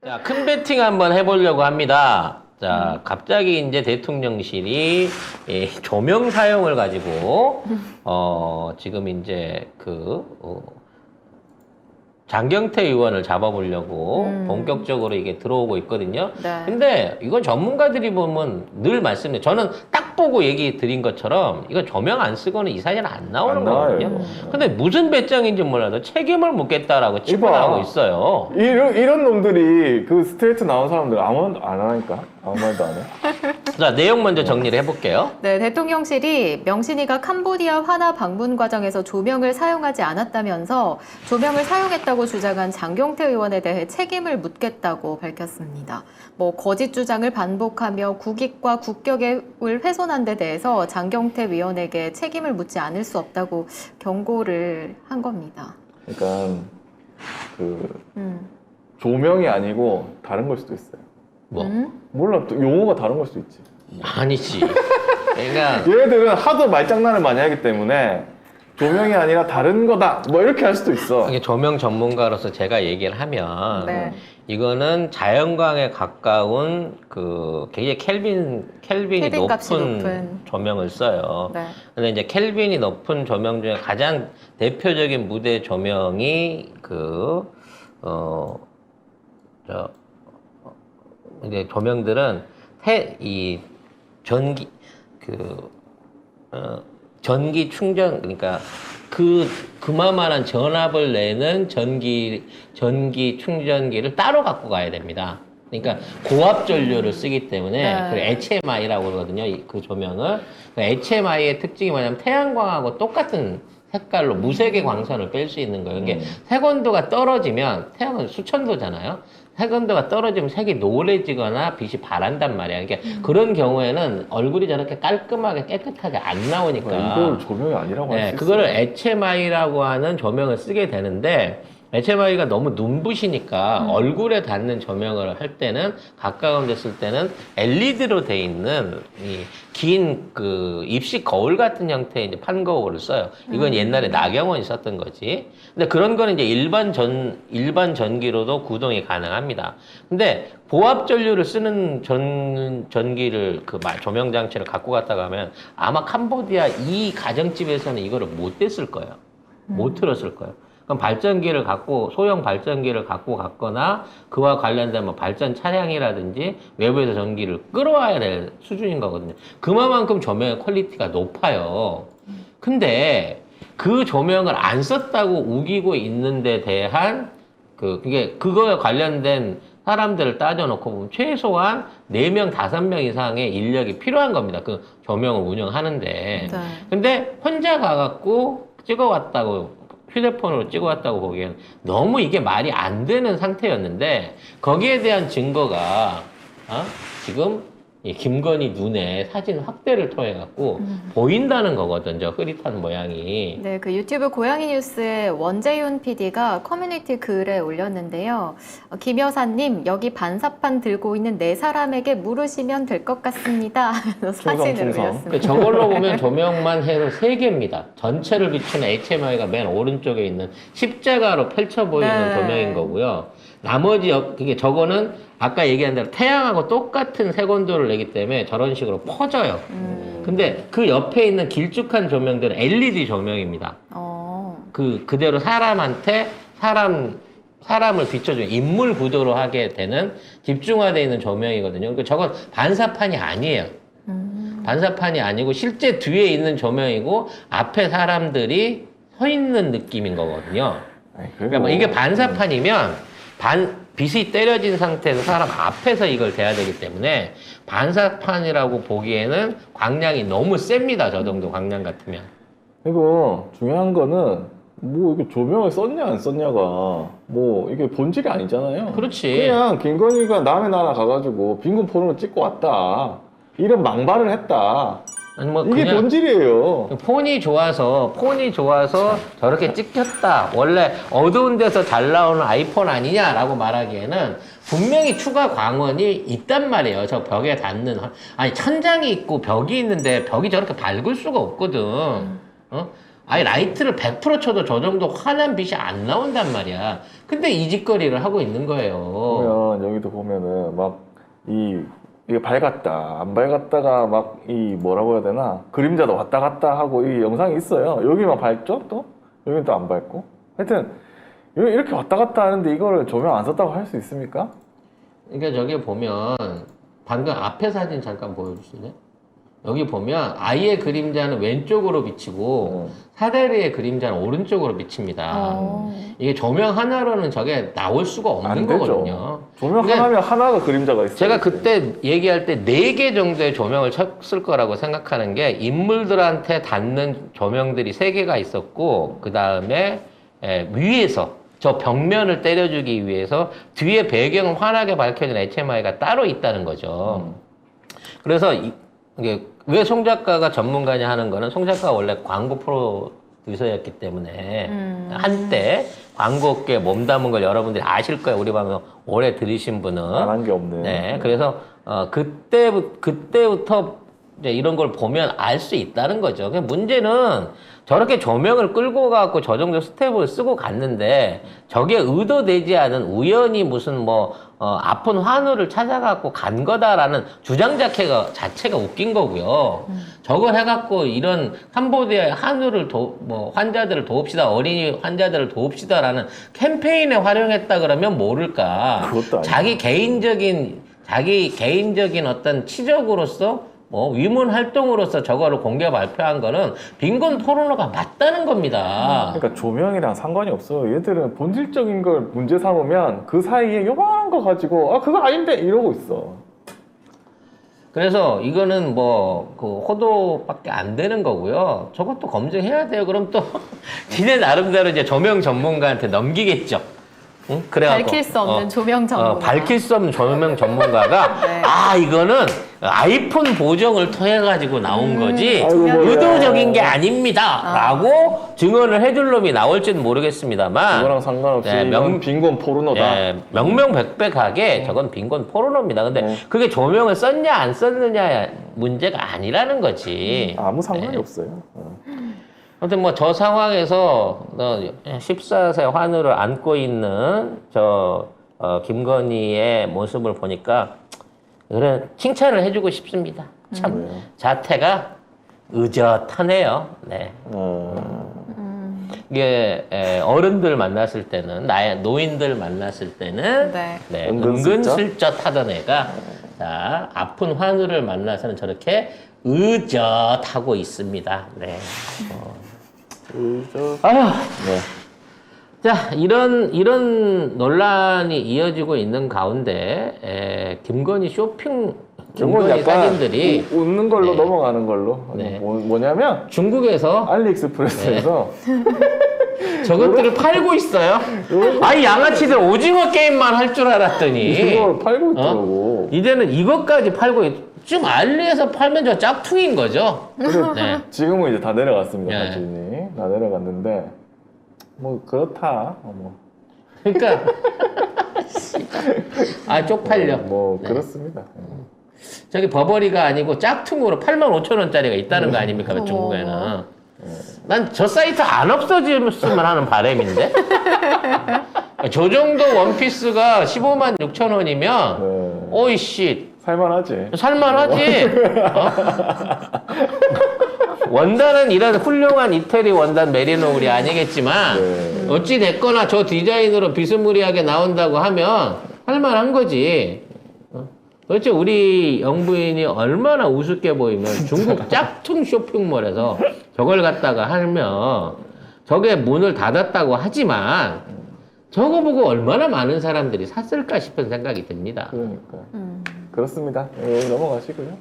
자, 큰 배팅 한번 해보려고 합니다. 자, 갑자기 이제 대통령실이 조명 사용을 가지고, 지금 이제 장경태 의원을 잡아보려고 본격적으로 이게 들어오고 있거든요. 네. 근데 이건 전문가들이 보면 늘 말씀드려요. 저는 딱 보고 얘기 드린 것처럼 이거 조명 안 쓰고는 이 사진 안 나오는 거거든요. 근데 무슨 배짱인지 몰라도 책임을 묻겠다라고 치부하고 있어요. 이런 놈들이 그 스트레이트 나온 사람들 아무 말도 안 하니까. 아무 말도 안 해. 자, 내용 먼저 정리를 해볼게요. 네, 대통령실이 명신이가 캄보디아 화나 방문 과정에서 조명을 사용하지 않았다면서 조명을 사용했다고 주장한 장경태 의원에 대해 책임을 묻겠다고 밝혔습니다. 거짓 주장을 반복하며 국익과 국격을 훼손한 데 대해서 장경태 의원에게 책임을 묻지 않을 수 없다고 경고를 한 겁니다. 그러니까 조명이 아니고 다른 걸 수도 있어요. 몰라, 또 용어가 다른 걸 수도 있지. 아니지. 그러니까 얘네들은 하도 말장난을 많이 하기 때문에 조명이 아니라 다른 거다 뭐 이렇게 할 수도 있어. 이게 조명 전문가로서 제가 얘기를 하면 네. 이거는 자연광에 가까운 굉장히 켈빈이 값이 높은 높은 조명을 써요. 네. 근데 이제 켈빈이 높은 조명 중에 가장 대표적인 무대 조명이 이제 조명들은 전기 충전, 그러니까 그만한 전압을 내는 전기 충전기를 따로 갖고 가야 됩니다. 그러니까 고압 전류를 쓰기 때문에 네. 그 HMI라고 그러거든요. 그 조명을. 그 HMI의 특징이 뭐냐면 태양광하고 똑같은 색깔로 무색의 광선을 뺄 수 있는 거예요. 이게 색온도가 떨어지면, 태양은 수천도잖아요. 색온도가 떨어지면 색이 노래지거나 빛이 바란단 말이야. 그러니까 그런 경우에는 얼굴이 저렇게 깔끔하게 깨끗하게 안 나오니까. 이걸 조명이 아니라고 할 수 있어. 그거를 HMI라고 하는 조명을 쓰게 되는데, HMI가 너무 눈부시니까 얼굴에 닿는 조명을 할 때는, 가까운 데 쓸 때는 LED로 돼 있는 긴 입식 거울 같은 형태의 이제 판거울을 써요. 이건 옛날에 나경원이 썼던 거지. 근데 그런 거는 이제 일반 전기로도 구동이 가능합니다. 근데 보압 전류를 쓰는 전기를 조명 장치를 갖고 갔다가 하면 아마 캄보디아 이 가정집에서는 이거를 못 댔을 거예요. 못 틀었을 거예요. 그럼 소형 발전기를 갖고 갔거나 그와 관련된 발전 차량이라든지 외부에서 전기를 끌어와야 될 수준인 거거든요. 그만큼 조명의 퀄리티가 높아요. 근데 그 조명을 안 썼다고 우기고 있는데 대한 그거에 관련된 사람들을 따져놓고 보면 최소한 4명, 5명 이상의 인력이 필요한 겁니다. 그 조명을 운영하는데. 네. 근데 혼자 가갖고 휴대폰으로 찍어왔다고 보기에는 너무 이게 말이 안 되는 상태였는데, 거기에 대한 증거가 지금 이 김건희 눈에 사진 확대를 통해 갖고 보인다는 거거든, 저 흐릿한 모양이. 네, 유튜브 고양이 뉴스에 원재윤 PD가 커뮤니티 글에 올렸는데요. 김 여사님, 여기 반사판 들고 있는 4사람에게 물으시면 될 것 같습니다. 사진을 올렸습니다. 그러니까 저걸로 보면 조명만 해서 3개입니다. 전체를 비추는 HMI가 맨 오른쪽에 있는 십자가로 펼쳐 보이는 네. 조명인 거고요. 나머지 저거는 아까 얘기한 대로 태양하고 똑같은 색온도를 내기 때문에 저런 식으로 퍼져요. 근데 그 옆에 있는 길쭉한 조명들은 LED 조명입니다. 그대로 사람을 비춰주는 인물 구도로 하게 되는 집중화되어 있는 조명이거든요. 그러니까 저건 반사판이 아니에요. 반사판이 아니고 실제 뒤에 있는 조명이고 앞에 사람들이 서 있는 느낌인 거거든요. 그러니까 이게 반사판이면 빛이 때려진 상태에서 사람 앞에서 이걸 대야 되기 때문에 반사판이라고 보기에는 광량이 너무 셉니다. 저 정도 광량 같으면. 이거 중요한 거는 이게 조명을 썼냐 안 썼냐가 이게 본질이 아니잖아요. 그렇지. 그냥 김건희가 남의 나라 가가지고 빈곤 포르노 찍고 왔다, 이런 망발을 했다, 아니 이게 그냥 본질이에요. 폰이 좋아서 저렇게 찍혔다. 원래 어두운 데서 잘 나오는 아이폰 아니냐라고 말하기에는 분명히 추가 광원이 있단 말이에요. 저 벽에 닿는. 아니, 천장이 있고 벽이 있는데 벽이 저렇게 밝을 수가 없거든. 아니 라이트를 100% 쳐도 저 정도 환한 빛이 안 나온단 말이야. 근데 이 짓거리를 하고 있는 거예요. 보면 여기도 보면은 막 이게 밝았다 안 밝았다가 막 이 뭐라고 해야 되나 그림자도 왔다 갔다 하고 이 영상이 있어요. 여기만 밝죠 또 여기는 또 안 밝고 하여튼 이렇게 왔다 갔다 하는데 이거를 조명 안 썼다고 할 수 있습니까? 그러니까 저기 보면 방금 앞에 사진 잠깐 보여주실래요? 여기 보면 아이의 그림자는 왼쪽으로 비치고 사다리의 그림자는 오른쪽으로 비칩니다. 이게 조명 하나로는 저게 나올 수가 없는 안 되죠. 거거든요. 조명 근데 하나면 하나가 그림자가 있어요. 제가 그때 얘기할 때 4개 정도의 조명을 쳤을 거라고 생각하는 게 인물들한테 닿는 조명들이 3개가 있었고 그 다음에 위에서 저 벽면을 때려주기 위해서 뒤에 배경을 환하게 밝혀진 HMI가 따로 있다는 거죠. 그래서 이게 왜 송 작가가 전문가냐 하는 거는 송 작가가 원래 광고 프로듀서였기 때문에 한때 광고업계에 몸담은 걸 여러분들이 아실 거예요. 우리 방송 오래 들으신 분은. 안 한 게 없네. 네, 그래서 그때부터 이제 이런 걸 보면 알 수 있다는 거죠. 그 문제는 저렇게 조명을 끌고 가고 저 정도 스텝을 쓰고 갔는데 저게 의도되지 않은 우연히 무슨 아픈 환우를 찾아갖고 간 거다라는 주장 자체가 웃긴 거고요. 저걸 해갖고 이런 캄보디아의 한우를 환자들을 도웁시다, 어린이 환자들을 도웁시다라는 캠페인에 활용했다 그러면 모를까. 그것도 아니고. 자기 개인적인 어떤 치적으로서 위문 활동으로서 저거를 공개 발표한 거는 빈곤 포르노가 맞다는 겁니다. 그러니까 조명이랑 상관이 없어요. 얘들은 본질적인 걸 문제 삼으면 그 사이에 요만한 거 가지고 그거 아닌데 이러고 있어. 그래서 이거는 그 호도밖에 안 되는 거고요. 저것도 검증해야 돼요. 그럼 또 지네 나름대로 이제 조명 전문가한테 넘기겠죠. 응? 그래갖고, 밝힐 수 없는 조명 전문가. 밝힐 수 없는 조명 전문가가 네. 이거는 아이폰 보정을 통해 가지고 나온 거지 아이고, 뭐야. 의도적인 게 아닙니다라고 증언을 해줄 놈이 나올지는 모르겠습니다만 그거랑 상관없이 네, 이건 빈곤 포르노다. 명명백백하게 저건 빈곤 포르노입니다. 근데 그게 조명을 썼냐 안 썼느냐 문제가 아니라는 거지. 아무 상관이 없어요. 아무튼 저 상황에서 14세 환우를 안고 있는 김건희의 모습을 보니까 그래 칭찬을 해주고 싶습니다. 참 자태가 의젓하네요. 네. 이게 어른들 만났을 때는 노인들 만났을 때는 네. 은근슬쩍 하던 애가 자 아픈 환우를 만나서는 저렇게 의젓하고 있습니다. 네. 아휴. 네. 자, 이런 논란이 이어지고 있는 가운데, 김건희 김건희 사진들이 웃는 걸로 네. 넘어가는 걸로. 네. 뭐냐면 중국에서 알리익스프레스에서 저것들을 팔고 있어요. 아니, 양아치들 오징어 게임만 할 줄 알았더니, 이걸 팔고 있더라고. 이제는 이것까지 지금 알리에서 팔면 저 짝퉁인 거죠. 네. 지금은 이제 다 내려갔습니다. 네. 사진이 다 내려갔는데 그렇다. 그러니까, 쪽팔려. 네. 그렇습니다. 저기 버버리가 아니고 짝퉁으로 85,000원짜리가 있다는 거 아닙니까? 중국에는. 난 저 사이트 안 없어졌으면 하는 바람인데? 저 정도 원피스가 156,000원이면, 네. 오이씨, 살만하지. 살만하지? 원단은 이런 훌륭한 이태리 원단 메리노 울이 아니겠지만, 네. 어찌됐거나 저 디자인으로 비스무리하게 나온다고 하면 할만한 거지. 도대체 우리 영부인이 얼마나 우습게 보이면 중국 짝퉁 쇼핑몰에서 저걸 갖다가 하면 저게 문을 닫았다고 하지만 저거 보고 얼마나 많은 사람들이 샀을까 싶은 생각이 듭니다. 그러니까 그렇습니다. 넘어가시고요.